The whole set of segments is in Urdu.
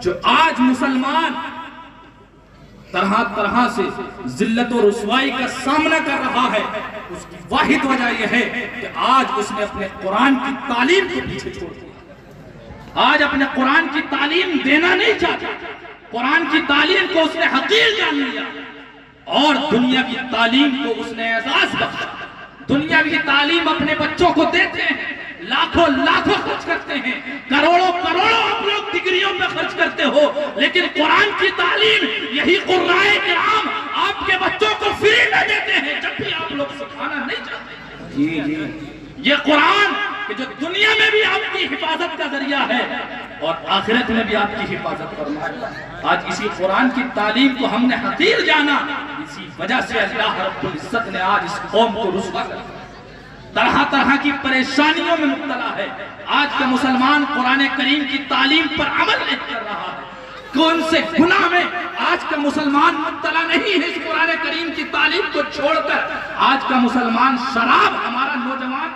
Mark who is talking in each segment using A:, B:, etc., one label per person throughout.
A: جو آج مسلمان طرح طرح سے ذلت و رسوائی کا سامنا کر رہا ہے، اس کی واحد وجہ یہ ہے کہ آج اس نے اپنے قرآن کی تعلیم کو پیچھے چھوڑ دیا۔ آج اپنے قرآن کی تعلیم دینا نہیں چاہتا، قرآن کی تعلیم کو اس نے حقیر جان لیا اور دنیاوی تعلیم کو اس نے اعزاز بخشا۔ دنیاوی تعلیم اپنے بچوں کو دیتے ہیں، لاکھوں لاکھوں خرچ کرتے ہیں، کروڑوں کروڑوں آپ لوگ ڈگریوں پہ خرچ کرتے ہو، لیکن قرآن کی تعلیم یہی قرائے کرام آپ کے بچوں کو فری میں دیتے ہیں جب بھی آپ لوگ سکھانا نہیں چاہتے۔ یہ قرآن کہ جو دنیا میں بھی آپ کی حفاظت کا ذریعہ ہے اور آخرت میں بھی آپ کی حفاظت فرمائے، آج اسی قرآن کی تعلیم کو ہم نے حقیر جانا، اسی وجہ سے اللہ رب العزت نے آج اس قوم کو رسوا کر طرح طرح کی پریشانیوں میں مبتلا ہے۔ آج کا مسلمان قرآن کریم کی تعلیم پر عمل نہیں کر رہا ہے، کون سے گناہ میں آج کا مسلمان مبتلا نہیں ہے اس قرآن کریم کی تعلیم کو چھوڑ کر۔ آج کا مسلمان شراب، ہمارا نوجوان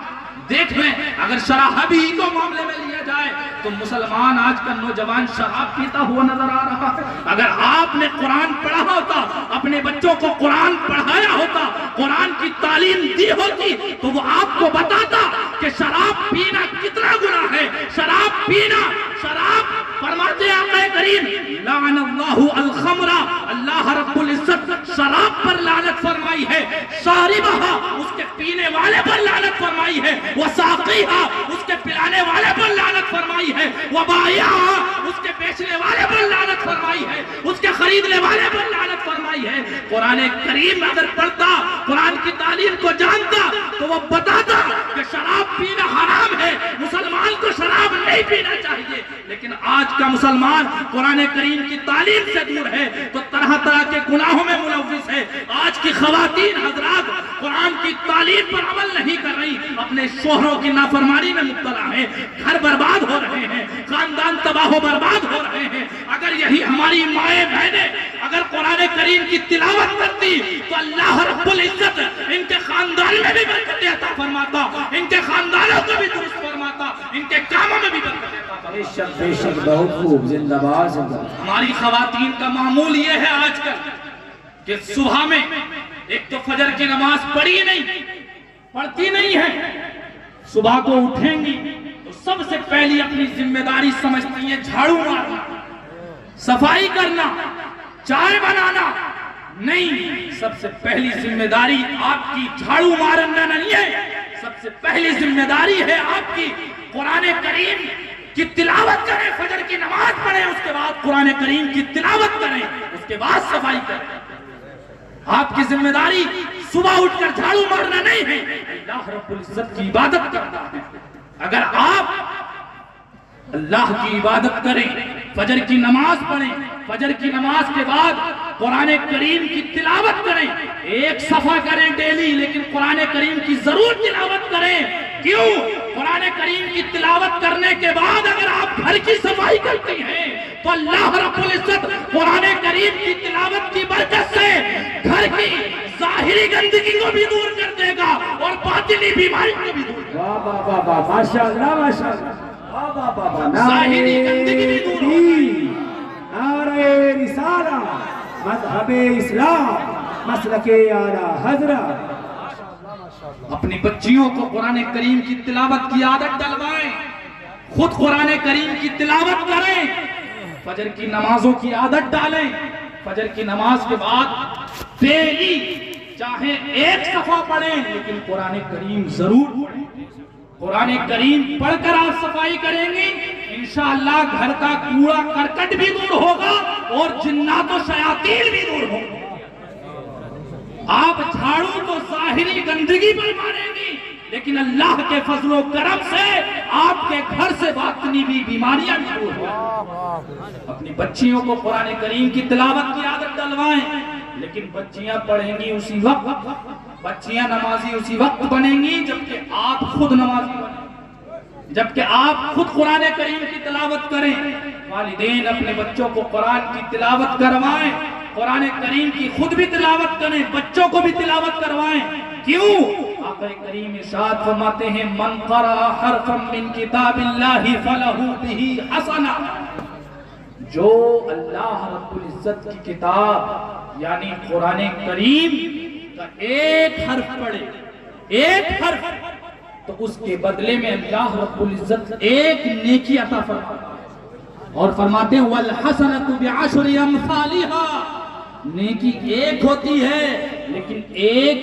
A: دیکھ لیں، اگر شرابی کو معاملے میں لیا جائے تو مسلمان آج کا نوجوان شراب پیتا ہوا نظر آ رہا ہے۔ اگر آپ نے قرآن پڑھا ہوتا، اپنے بچوں کو قرآن پڑھایا ہوتا، قرآن کی تعلیم دی ہوتی تو وہ آپ کو بتاتا کہ شراب پینا کتنا گناہ ہے۔ شراب پینا، شراب فرماتے آقا کریم لعن اللہ الخمر، اللہ رب العزت شراب پر لعنت فرمائی ہے، شاربہا اس کے پینے والے پر لعنت فرمائی ہے، وساقیہا اس کے پلانے والے پر لعنت فرمائی ہے، وبائعہا اس کے بیچنے والے پر لعنت فرمائی ہے، اس کے خریدنے والے پر لعنت فرمائی ہے۔ قرآن کریم اگر پڑھتا، قرآن کی تعلیم کو جانتا تو وہ بتاتا کہ شراب پینا حرام ہے، مسلمان کو شراب نہیں پینا چاہیے، لیکن آج کا مسلمان قرآن کریم کی تعلیم سے دور ہے تو طرح طرح کے گناہوں میں ملوث ہے۔ آج کی خواتین حضرات قرآن کی تعلیم پر عمل نہیں کر رہی، اپنے شوہروں کی نافرمانی میں مبتلا ہے، گھر برباد ہو رہے ہیں، خاندان تباہ و برباد ہو رہے ہیں۔ اگر یہی ہماری مائیں بہنیں اگر قرآن کریم کی تلاوت کرتی تو اللہ رب العزت ان کے خاندان میں بھی برکت عطا فرماتا، ان کے خاندانوں کو بھی درست فرماتا، ان کے کاموں میں بھی برکت عطا فرماتا۔
B: بے شک بہت خوب، زندہ باد زندہ باد۔
A: ہماری خواتین کا معمول یہ ہے آج کل کہ صبح میں ایک تو فجر کی نماز پڑھتی نہیں ہے، صبح کو اٹھیں گی تو سب سے پہلی اپنی ذمہ داری سمجھتی ہیں جھاڑو مارنا، صفائی کرنا، چائے بنانا۔ نہیں، سب سے پہلی ذمہ داری آپ کی جھاڑو مارنا نہیں ہے، سب سے پہلی ذمہ داری ہے آپ کی قرآن کریم کی تلاوت کریں، فجر کی نماز پڑھیں، اس کے بعد قرآن کریم کی تلاوت کریں، اس کے بعد صفائی کریں۔ آپ کی ذمہ داری صبح اٹھ کر جھاڑو مارنا نہیں ہے، اللہ رب العزت کی عبادت کرنا ہے۔ اگر آپ اللہ کی عبادت کریں، فجر کی نماز پڑھیں، فجر کی نماز کے بعد قرآن کریم کی تلاوت کریں، ایک صفحہ کریں ڈیلی، لیکن قرآن کریم کی ضرور تلاوت کریں۔ کیوں؟ قرآن کریم کی تلاوت کرنے کے بعد اگر آپ گھر کی صفائی کرتی ہیں تو اللہ رب العزت قرآن کریم کی تلاوت کی برکت سے گھر کی ظاہری گندگی کو بھی دور کر دے گا اور باطنی بیماری کو بھی دور کر دے گا۔
B: واہ واہ واہ واہ، ماشاءاللہ ماشاءاللہ، واہ واہ واہ واہ۔
A: ظاہری گندگی بھی دور ہوگی۔
B: نعرہ رسالہ، مذہب اسلام، مسلک اعلیٰ حضرت۔
A: اپنی بچیوں کو قرآن کریم کی تلاوت کی عادت ڈلوائیں، خود قرآن کریم کی تلاوت کریں، فجر کی نمازوں کی عادت ڈالیں، فجر کی نماز کے بعد ڈیلی چاہے ایک صفحہ پڑھیں لیکن قرآن کریم ضرور پڑھیں۔ قرآن کریم پڑھ کر آپ صفائی کریں گی، انشاءاللہ گھر کا کوڑا کرکٹ بھی دور ہوگا اور جنات و شیاطین بھی دور ہوگا۔ آپ جھاڑو تو ظاہری گندگی پر ماریں گی، لیکن اللہ کے فضل و کرم سے آپ کے گھر سے باطنی بھی بیماریاں بھی دور ہوگی۔ اپنی بچیوں کو قرآن کریم کی تلاوت کی عادت ڈلوائیں، لیکن بچیاں پڑھیں گی اسی وقت، بچیاں نمازی اسی وقت بنیں گی جبکہ آپ خود نمازی بنیں، جبکہ آپ خود قرآن کریم کی تلاوت کریں۔ والدین اپنے بچوں کو قرآن کی تلاوت کروائیں، قرآن کریم کی خود بھی تلاوت کریں، بچوں کو بھی تلاوت کروائیں۔ کیوں؟ آقا کریم ارشاد فرماتے ہیں من قرأ حرفا من کتاب اللہ فلہ بہ حسنہ، جو اللہ رب العزت کی کتاب یعنی قرآن کریم کا ایک حرف پڑھے، ایک حرف، تو اس کے بدلے میں اللہ رب العزت ایک نیکی عطا فرماتا ہے، اور فرماتے ہیں وَالْحَسَنَةُ بِعَشْرِ أَمْثَالِهَا، نیکی ایک ہوتی ہے لیکن ایک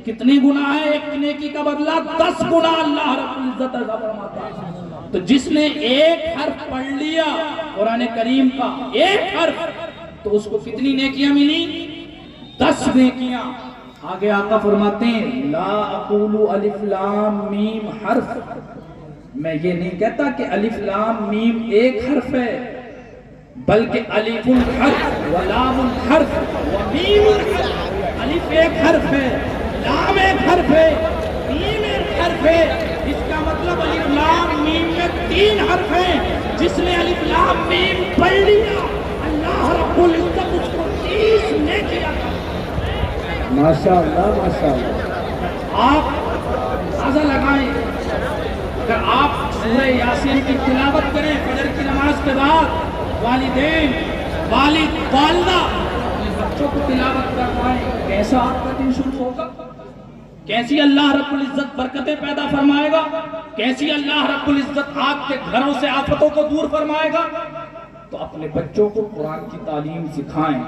A: کتنے گناہ ہے؟ ایک نیکی کا بدلہ 10 گناہ اللہ رب العزت عطا فرماتا ہے۔ تو جس نے ایک حرف پڑھ لیا قرآن کریم کا، ایک حرف، تو اس کو کتنی نیکیاں ملی؟ 10 نیکیاں۔ آگے آقا فرماتے ہیں لا اقول الف لام میم حرف، میں یہ نہیں کہتا کہ الف لام میم ایک حرف ہے، بلکہ الف الحرف و لام الحرف و میم الحرف، الف ایک حرف ہے، لام ایک حرف ہے، میم ایک حرف ہے۔ اس کا مطلب الف لام میم میں 3 حرف ہیں۔ جس نے الف لام میم پڑھ لیا اللہ رب العزت اس کو 30 نیکیاں عطا۔
B: ماشاءاللہ ماشاءاللہ۔
A: آپ اندازہ لگائیں، اگر آپ سورہ یاسین کی تلاوت کریں فجر کی نماز کے بعد، والدین، والد، والدہ اپنے بچوں کو تلاوت کروائیں، کیسا آپ کا دن شروع ہوگا؟ کیسی اللہ رب العزت برکتیں پیدا فرمائے گا؟ کیسی اللہ رب العزت آپ کے گھروں سے آفتوں کو دور فرمائے گا؟ تو اپنے بچوں کو قرآن کی تعلیم سکھائیں،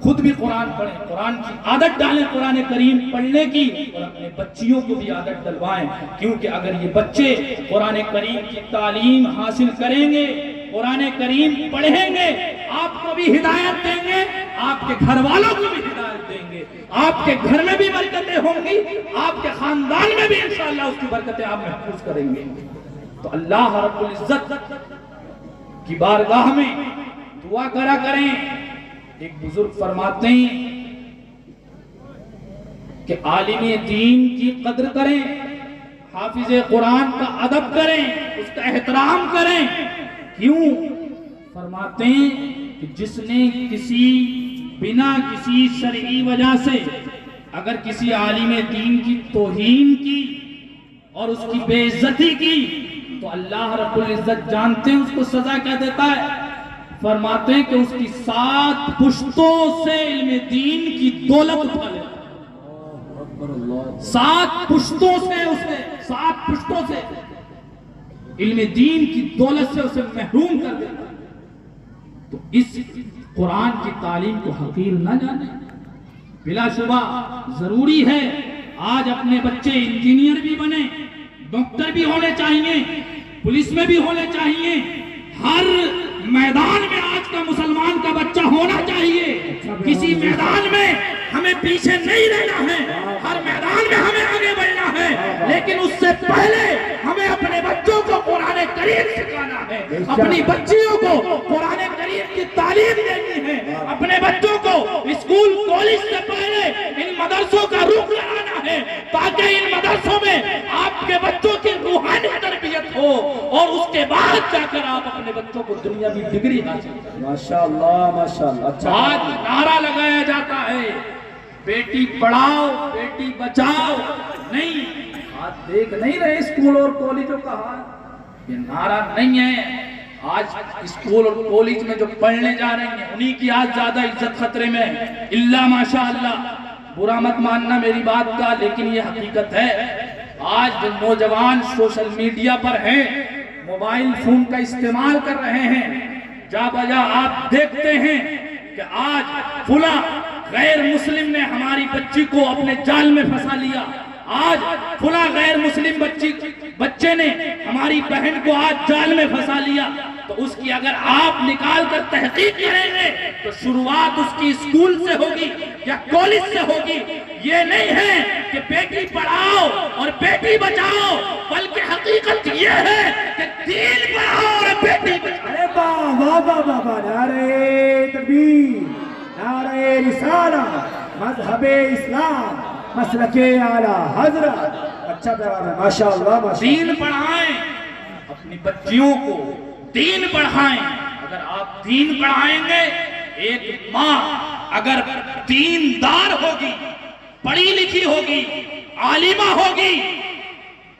A: خود بھی قرآن پڑھیں، قرآن کی عادت ڈالیں قرآن کریم پڑھنے کی، اور اپنے بچیوں کو بھی عادت ڈلوائیں، کیونکہ اگر یہ بچے قرآن کریم کی تعلیم حاصل کریں گے، قرآن کریم پڑھیں گے، آپ کو بھی ہدایت دیں گے، آپ کے گھر والوں کو بھی ہدایت دیں گے، آپ کے گھر میں بھی برکتیں ہوں گی، آپ کے خاندان میں بھی انشاءاللہ اس کی برکتیں آپ محفوظ کریں گے۔ تو اللہ رب العزت کی بارگاہ میں دعا کرا کریں۔ ایک بزرگ فرماتے ہیں کہ عالم دین کی قدر کریں، حافظ قرآن کا ادب کریں، اس کا احترام کریں۔ کیوں؟ فرماتے ہیں کہ جس نے بنا کسی شرعی وجہ سے اگر کسی عالم دین کی توہین کی اور اس کی بے عزتی کی تو اللہ رب العزت جانتے ہیں اس کو سزا کیا دیتا ہے؟ فرماتے ہیں کہ اس کی 7 پشتوں سے علم دین کی دولت اٹھا لیتا ہے۔ 7 پشتوں سے اسے 7 پشتوں سے علم دین کی دولت سے اسے محروم کر دیتا ہے۔ تو اس قرآن کی تعلیم کو حقیر نہ جانے، بلا شبہ ضروری ہے آج اپنے بچے انجینئر بھی بنے، ڈاکٹر بھی ہونے چاہیے، پولیس میں بھی ہونے چاہیے، ہر میدان میں آج کا مسلمان کا بچہ ہونا چاہیے۔ کسی میدان میں ہمیں پیچھے نہیں رہنا ہے، ہر میدان میں ہمیں آگے بڑھنا ہے، لیکن اس سے پہلے ہمیں اپنے بچوں کو قرآن کریم سکھانا ہے، اپنی بچیوں کو قرآن کریم کی تعلیم دینی ہے، اپنے بچوں کو اسکول کالج سے پہلے ان مدرسوں کا رخ لگانا ہے، تاکہ ان مدرسوں میں آپ کے بچوں کی روحانی تربیت ہو اور اس کے بعد جا کر آپ اپنے بچوں کو دنیاوی ڈگری حاصل کریں۔
B: ماشاءاللہ ماشاءاللہ۔
A: آج نعرہ لگایا جاتا ہے بیٹی پڑھاؤ بیٹی بچاؤ، نہیں، آج دیکھ نہیں رہے اسکول اور کالجوں کا حال، یہ نعرہ نہیں ہے۔ آج اسکول اور کالج میں جو پڑھنے جا رہے ہیں انہی کی آج زیادہ عزت خطرے میں ہے، اللہ ماشاءاللہ، برا مت ماننا میری بات کا، لیکن یہ حقیقت ہے۔ آج جو نوجوان سوشل میڈیا پر ہیں، موبائل فون کا استعمال کر رہے ہیں، جا بجا آپ دیکھتے ہیں کہ آج فلاں غیر مسلم نے ہماری بچی کو اپنے جال میں پھنسا لیا، آج فلاں غیر مسلم بچے نے ہماری بہن کو آج جال میں پھنسا لیا، تو اس کی اگر آپ نکال کر تحقیق کریں گے تو شروعات اس کی اسکول سے ہوگی یا کالج سے ہوگی۔ یہ نہیں ہے کہ بیٹی پڑھاؤ اور بیٹی بچاؤ، بلکہ حقیقت یہ ہے کہ دین پڑھاؤ اور بیٹی بچاؤ۔
B: ارے واہ واہ واہ واہ واہ، نعرہ تکبیر، نعرہ رسالت، مذہب اسلام، مسلک اعلی حضرت۔ اچھا پیغام ہے، ماشاءاللہ ماشاءاللہ۔
A: دین پڑھائیں، اپنی بچیوں کو دین پڑھائیں۔ اگر آپ دین پڑھائیں گے، ایک ماں اگر دیندار ہوگی، پڑھی لکھی ہوگی، عالمہ ہوگی،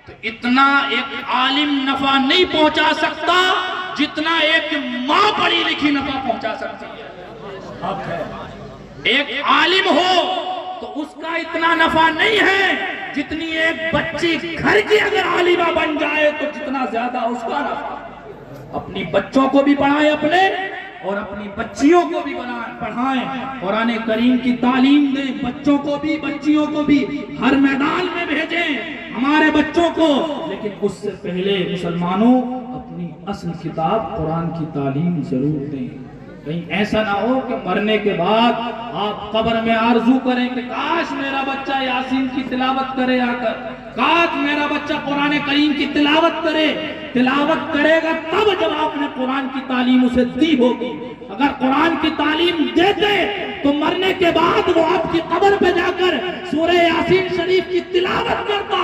A: تو اتنا ایک عالم نفع نہیں پہنچا سکتا جتنا ایک ماں پڑھی لکھی نفع پہنچا سکتی ہے.
B: حق ہے.
A: ایک عالم ہو تو اس کا اتنا نفع نہیں ہے جتنی ایک بچی گھر کی اگر عالمہ بن جائے تو جتنا زیادہ اس کا نفع. اپنی بچوں کو بھی پڑھائیں اپنے اور اپنی بچیوں کو بھی پڑھائیں. قرآن کریم کی تعلیم دیں بچوں کو بھی بچیوں کو بھی. ہر میدان میں بھیجیں ہمارے بچوں کو. لیکن اس سے پہلے مسلمانوں اپنی اصل کتاب قرآن کی تعلیم ضرور دیں. کہیں ایسا نہ ہو کہ مرنے کے بعد آپ قبر میں آرزو کریں کہ کاش میرا بچہ یاسین کی تلاوت کرے آ کر, کاش میرا بچہ قرآن کریم کی تلاوت کرے. تلاوت کرے گا تب جب آپ نے قرآن کی تعلیم اسے دی ہوگی. اگر قرآن کی تعلیم دیتے تو مرنے کے بعد وہ آپ کی قبر پہ جا کر سورہ یاسین شریف کی تلاوت کرتا,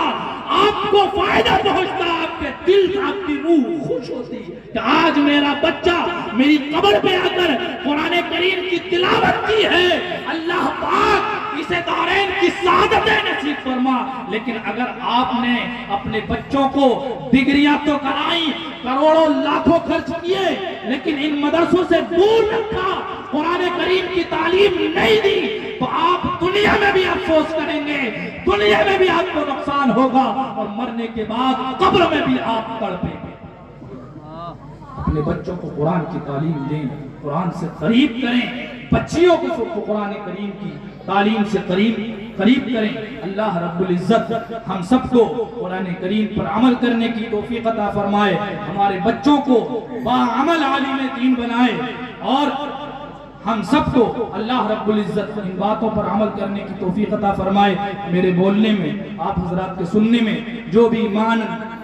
A: آپ کو فائدہ پہنچتا, آپ کے دل آپ کی روح خوش ہوتی کہ آج میرا بچہ میری قبر پہ آ کر قرآن کریم کی تلاوت کی ہے. اللہ پاک اسے دارین کی سعادتیں نصیب فرما. لیکن اگر آپ نے اپنے بچوں کو ڈگریاں تو کرائیں, کروڑوں لاکھوں خرچ کیے, لیکن ان مدرسوں سے دور رکھا, قرآن کریم کی تعلیم نہیں دی, تو آپ دنیا میں بھی افسوس کریں گے, دنیا میں بھی آپ کو نقصان ہوگا اور مرنے کے بعد قبر میں بھی آپ تڑپیں گے. اپنے بچوں کو قرآن کی تعلیم دیں, قرآن سے قریب کریں, بچیوں کو قرآن کریم کی تعلیم سے قریب کریں. اللہ رب العزت ہم سب کو قرآن کریم پر عمل کرنے کی توفیق عطا فرمائے, ہمارے بچوں کو باعمل عالم دین بنائے, اور ہم سب کو اللہ رب العزت ان باتوں پر عمل کرنے کی توفیق عطا فرمائے. میرے بولنے میں, آپ حضرات کے سننے میں جو بھی مان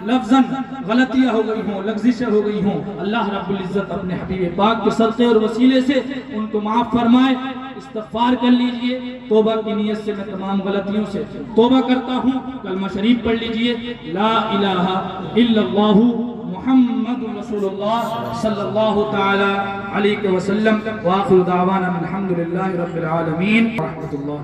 A: لفظاً غلطیاں ہو گئی ہوں, لغزشیں ہو گئی ہوں, اللہ رب العزت اپنے حبیب پاک کے صدقے اور وسیلے سے ان کو معاف فرمائے. استغفار کر لیجئے, توبہ کی نیت سے میں تمام غلطیوں سے توبہ کرتا ہوں. کلمہ شریف پڑھ لیجئے, لا الہ الا اللہ محمد رسول اللہ صلی اللہ تعالی علیہ وسلم. وآخر دعوانا الحمدللہ رب العالمین ورحمۃ اللہ.